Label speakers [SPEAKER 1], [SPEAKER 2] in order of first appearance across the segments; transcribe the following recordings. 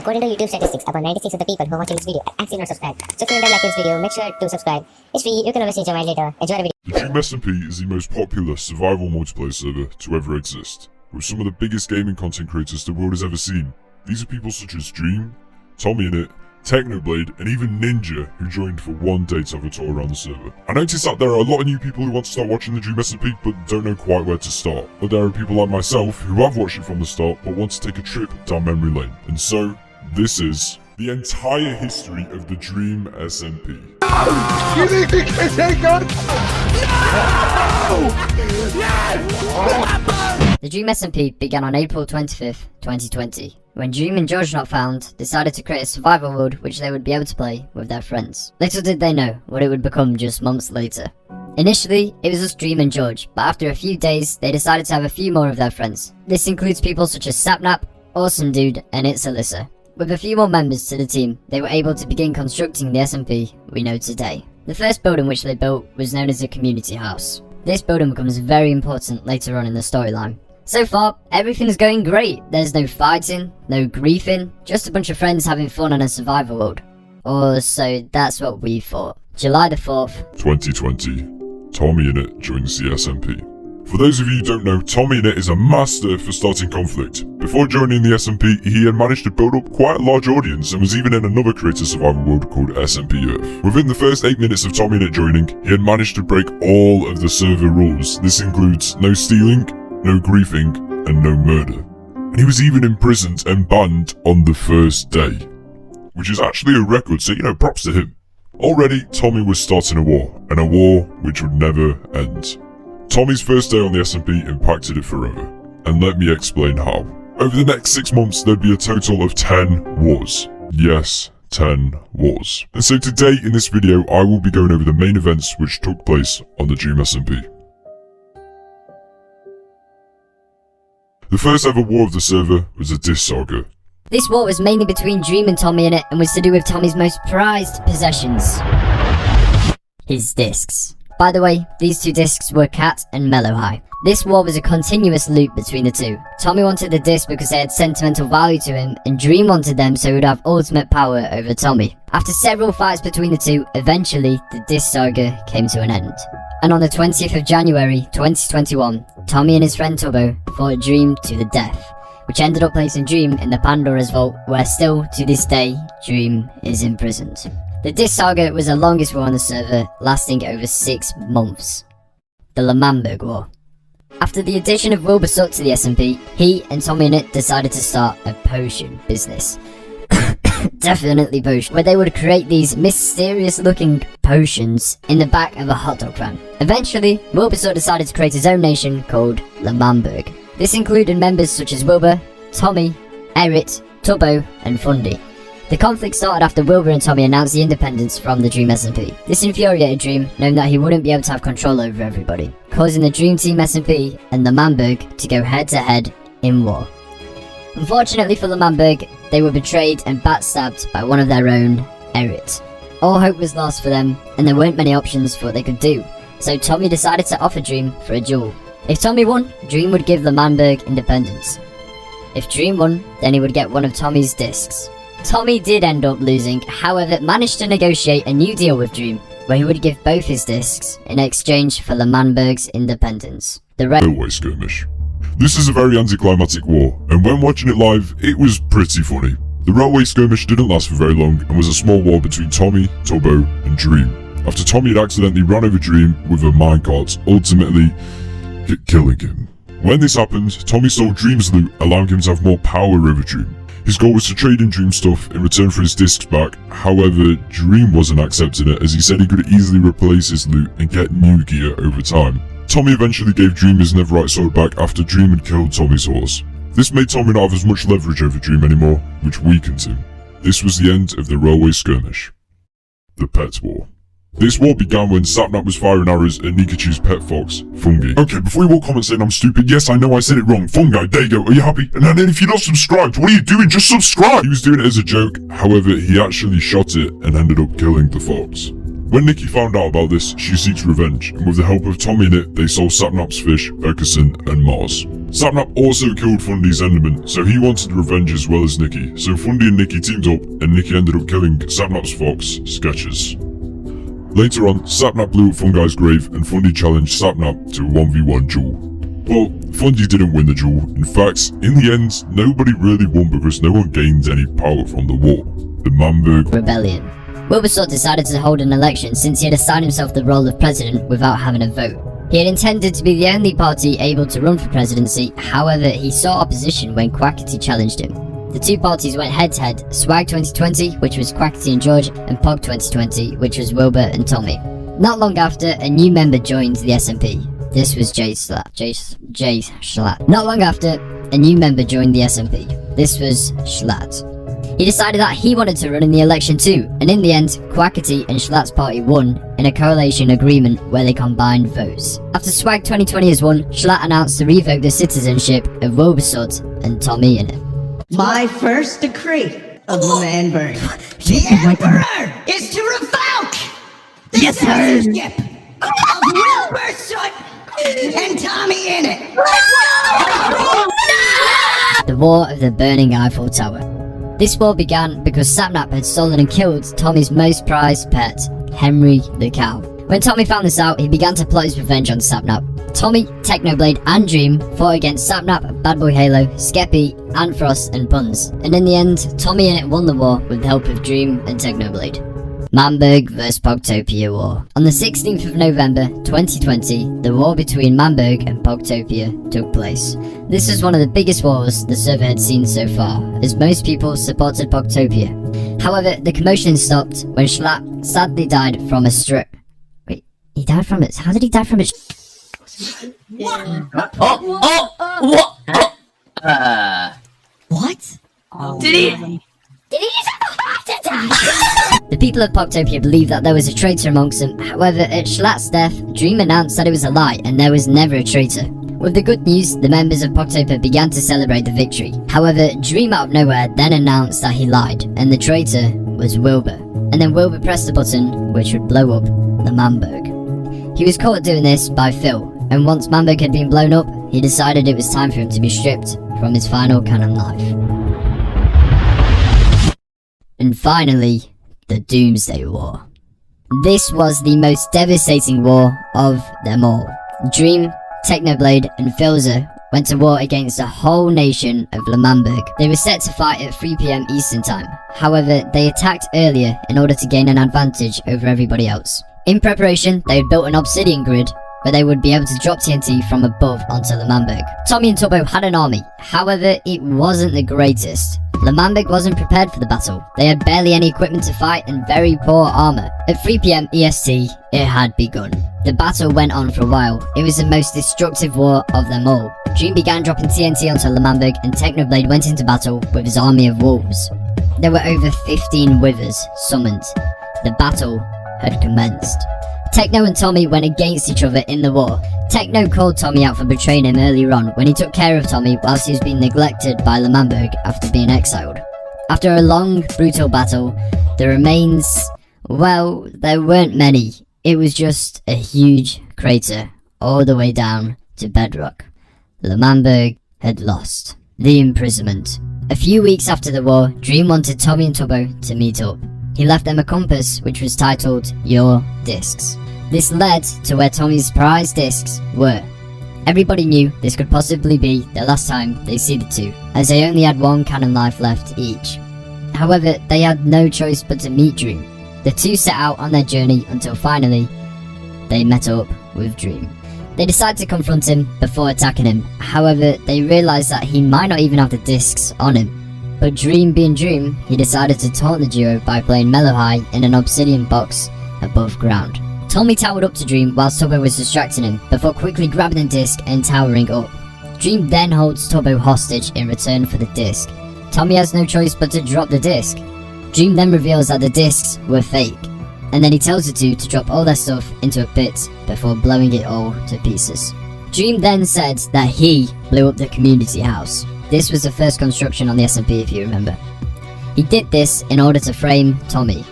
[SPEAKER 1] According to YouTube statistics, about 96% of the people who are watching this video are actually not subscribed. So if you don't like this video, make sure to subscribe. It's free, you can always change your mind later. Enjoy the video.
[SPEAKER 2] The Dream SMP is the most popular survival multiplayer server to ever exist, with some of the biggest gaming content creators the world has ever seen. These are people such as Dream, TommyInnit, Technoblade, and even Ninja, who joined for one day to have a tour around the server. I noticed that there are a lot of new people who want to start watching the Dream SMP but don't know quite where to start. But there are people like myself who have watched it from the start but want to take a trip down memory lane. And so, this is the entire history of the Dream SMP.
[SPEAKER 3] You think we can take on?
[SPEAKER 4] The Dream SMP began on April 25th, 2020, when Dream and George Not Found decided to create a survival world which they would be able to play with their friends. Little did they know what it would become just months later. Initially, it was just Dream and George, but after a few days, they decided to have a few more of their friends. This includes people such as Sapnap, Awesome Dude, and It's Alyssa. With a few more members to the team, they were able to begin constructing the SMP we know today. The first building which they built was known as a community house. This building becomes very important later on in the storyline. So far, everything's going great. There's no fighting, no griefing, just a bunch of friends having fun on a survival world. Or so that's what we thought. July the 4th,
[SPEAKER 2] 2020. TommyInnit joins the SMP. For those of you who don't know, TommyInnit is a master for starting conflict. Before joining the SMP, he had managed to build up quite a large audience and was even in another creator survival world called SMP Earth. Within the first 8 minutes of TommyInnit joining, he had managed to break all of the server rules. This includes no stealing, no griefing, and no murder. And he was even imprisoned and banned on the first day, which is actually a record, so props to him. Already, Tommy was starting a war, and a war which would never end. Tommy's first day on the SMP impacted it forever, and let me explain how. Over the next 6 months, there'd be a total of 10 wars. Yes, 10 wars. And so today in this video, I will be going over the main events which took place on the Dream SMP. The first ever war of the server was the Disc Saga.
[SPEAKER 4] This war was mainly between Dream and TommyInnit and was to do with Tommy's most prized possessions. His discs. By the way, these two discs were Cat and Mellow High. This war was a continuous loop between the two. Tommy wanted the discs because they had sentimental value to him, and Dream wanted them so he would have ultimate power over Tommy. After several fights between the two, eventually the Disc Saga came to an end. And on the 20th of January 2021, Tommy and his friend Tubbo fought Dream to the death, which ended up placing Dream in the Pandora's Vault, where still to this day, Dream is imprisoned. The Disc Saga was the longest war on the server, lasting over 6 months. The L'Manberg War. After the addition of Wilbur Soot to the SMP, he and TommyInnit decided to start a potion business. Definitely potion, where they would create these mysterious looking potions in the back of a hot dog van. Eventually, Wilbur Soot decided to create his own nation called L'Manberg. This included members such as Wilbur, Tommy, Erit, Tubbo, and Fundy. The conflict started after Wilbur and Tommy announced the independence from the Dream SMP. This infuriated Dream, knowing that he wouldn't be able to have control over everybody, causing the Dream Team SMP and L'Manberg to go head to head in war. Unfortunately for L'Manberg, they were betrayed and backstabbed by one of their own, Erit. All hope was lost for them, and there weren't many options for what they could do, so Tommy decided to offer Dream for a duel. If Tommy won, Dream would give L'Manberg independence. If Dream won, then he would get one of Tommy's discs. Tommy did end up losing, however managed to negotiate a new deal with Dream, where he would give both his discs in exchange for L'Manberg's independence. The
[SPEAKER 2] Railway Skirmish. This is a very anticlimactic war, and when watching it live, it was pretty funny. The Railway Skirmish didn't last for very long and was a small war between Tommy, Tubbo, and Dream, after Tommy had accidentally run over Dream with a minecart, ultimately killing him. When this happened, Tommy stole Dream's loot, allowing him to have more power over Dream. His goal was to trade in Dream stuff in return for his discs back, however, Dream wasn't accepting it as he said he could easily replace his loot and get new gear over time. Tommy eventually gave Dream his netherite sword back after Dream had killed Tommy's horse. This made Tommy not have as much leverage over Dream anymore, which weakened him. This was the end of the Railway Skirmish. The Pet War. This war began when Sapnap was firing arrows at Nikachu's pet fox, Fungi. Okay, before you all comment saying I'm stupid, yes, I know I said it wrong. Fungi, there you go. Are you happy? And then if you're not subscribed, what are you doing? Just subscribe! He was doing it as a joke, however, he actually shot it and ended up killing the fox. When Nikki found out about this, she seeks revenge, and with the help of TommyInnit, they stole Sapnap's fish, Berkerson, and Mars. Sapnap also killed Fundy's Enderman, so he wanted revenge as well as Nikki, so Fundy and Nikki teamed up, and Nikki ended up killing Sapnap's fox, Sketches. Later on, Sapnap blew up Fungi's grave, and Fundy challenged Sapnap to a 1v1 duel. But Fundy didn't win the duel. In fact, in the end, nobody really won because no one gained any power from the war. The Manberg
[SPEAKER 4] Rebellion. Wilberforce decided to hold an election since he had assigned himself the role of president without having a vote. He had intended to be the only party able to run for presidency, however he saw opposition when Quackity challenged him. The two parties went head to head, Swag 2020, which was Quackity and George, and Pog 2020, which was Wilbur and Tommy. Not long after, a new member joined the SNP. This was Jay Schlatt. Not long after, a new member joined the SNP. This was Schlatt. He decided that he wanted to run in the election too, and in the end, Quackity and Schlatt's party won in a coalition agreement where they combined votes. After Swag 2020 has won, Schlatt announced to revoke the citizenship of Wilberforce and Tommy in it.
[SPEAKER 5] My first decree of Manberg. The Emperor is to revoke the citizenship of Wilberforce and Tommy in it.
[SPEAKER 4] The War of the Burning Eiffel Tower. This war began because Sapnap had stolen and killed Tommy's most prized pet, Henry the cow. When Tommy found this out, he began to plot his revenge on Sapnap. Tommy, Technoblade and Dream fought against Sapnap, Bad Boy Halo, Skeppy, Antfrost and Puns, and in the end, Tommy and it won the war with the help of Dream and Technoblade. Manberg vs Pogtopia War. On the 16th of November 2020, the war between Manberg and Pogtopia took place. This was one of the biggest wars the server had seen so far, as most people supported Pogtopia. However, the commotion stopped when Schlatt sadly died from a stroke. Wait, he died from it? How did he die from it? What?
[SPEAKER 5] Did he?
[SPEAKER 4] The people of Pogtopia believed that there was a traitor amongst them. However, at Schlatt's death, Dream announced that it was a lie and there was never a traitor. With the good news, the members of Pogtopia began to celebrate the victory. However, Dream out of nowhere then announced that he lied, and the traitor was Wilbur. And then Wilbur pressed the button, which would blow up the Manberg. He was caught doing this by Phil, and once Manberg had been blown up, he decided it was time for him to be stripped from his final canon life. And finally, the Doomsday War. This was the most devastating war of them all. Dream, Technoblade and Filzer went to war against the whole nation of Manberg. They were set to fight at 3 PM Eastern Time. However, they attacked earlier in order to gain an advantage over everybody else. In preparation, they had built an obsidian grid where they would be able to drop TNT from above onto Manberg. Tommy and Tubbo had an army, however it wasn't the greatest. Manberg wasn't prepared for the battle. They had barely any equipment to fight and very poor armor. At 3 PM EST, it had begun. The battle went on for a while. It was the most destructive war of them all. Dream began dropping TNT onto Manberg and Technoblade went into battle with his army of wolves. There were over 15 withers summoned. The battle had commenced. Techno and Tommy went against each other in the war. Techno called Tommy out for betraying him earlier on when he took care of Tommy whilst he was being neglected by Manberg after being exiled. After a long, brutal battle, the remains, well, there weren't many. It was just a huge crater all the way down to bedrock. Manberg had lost. The imprisonment. A few weeks after the war, Dream wanted Tommy and Tubbo to meet up. He left them a compass which was titled Your Discs. This led to where Tommy's prized discs were. Everybody knew this could possibly be the last time they see the two, as they only had one canon life left each. However, they had no choice but to meet Dream. The two set out on their journey until finally, they met up with Dream. They decided to confront him before attacking him. However, they realised that he might not even have the discs on him. But Dream being Dream, he decided to taunt the duo by playing Mellow High in an obsidian box above ground. Tommy towered up to Dream whilst Tubbo was distracting him, before quickly grabbing the disc and towering up. Dream then holds Tubbo hostage in return for the disc. Tommy has no choice but to drop the disc. Dream then reveals that the discs were fake, and then he tells the two to drop all their stuff into a pit before blowing it all to pieces. Dream then said that he blew up the community house. This was the first construction on the SMP if you remember. He did this in order to frame Tommy.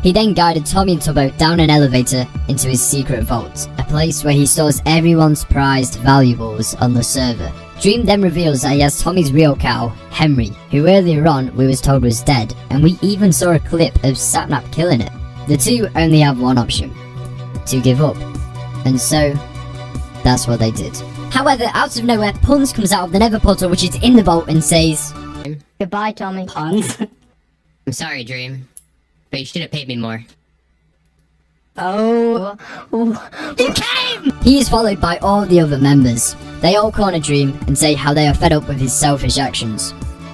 [SPEAKER 4] He then guided Tommy and Tubbo down an elevator into his secret vault, a place where he stores everyone's prized valuables on the server. Dream then reveals that he has Tommy's real cow, Henry, who earlier on we was told was dead, and we even saw a clip of Sapnap killing it. The two only have one option: to give up. And so, that's what they did. However, out of nowhere, Puns comes out of the nether portal, which is in the vault, and says,
[SPEAKER 6] Goodbye, Tommy.
[SPEAKER 7] Puns? I'm sorry, Dream, but you should have paid me more.
[SPEAKER 6] Oh.
[SPEAKER 4] "You came!" He is followed by all the other members. They all corner Dream and say how they are fed up with his selfish actions.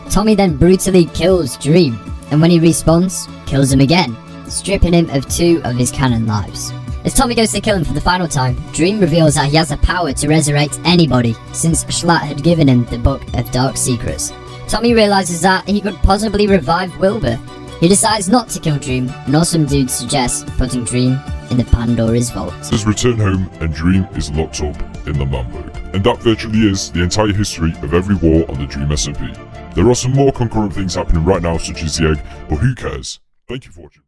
[SPEAKER 4] Tommy then brutally kills Dream, and when he respawns, kills him again, stripping him of 2 of his canon lives. As Tommy goes to kill him for the final time, Dream reveals that he has the power to resurrect anybody, since Schlatt had given him the Book of Dark Secrets. Tommy realizes that he could possibly revive Wilbur. He decides not to kill Dream, and awesome dude suggests putting Dream in the Pandora's vault.
[SPEAKER 2] Has returned home and Dream is locked up in the Manberg. And that virtually is the entire history of every war on the Dream SMP. There are some more concurrent things happening right now, such as the egg, but who cares? Thank you for watching.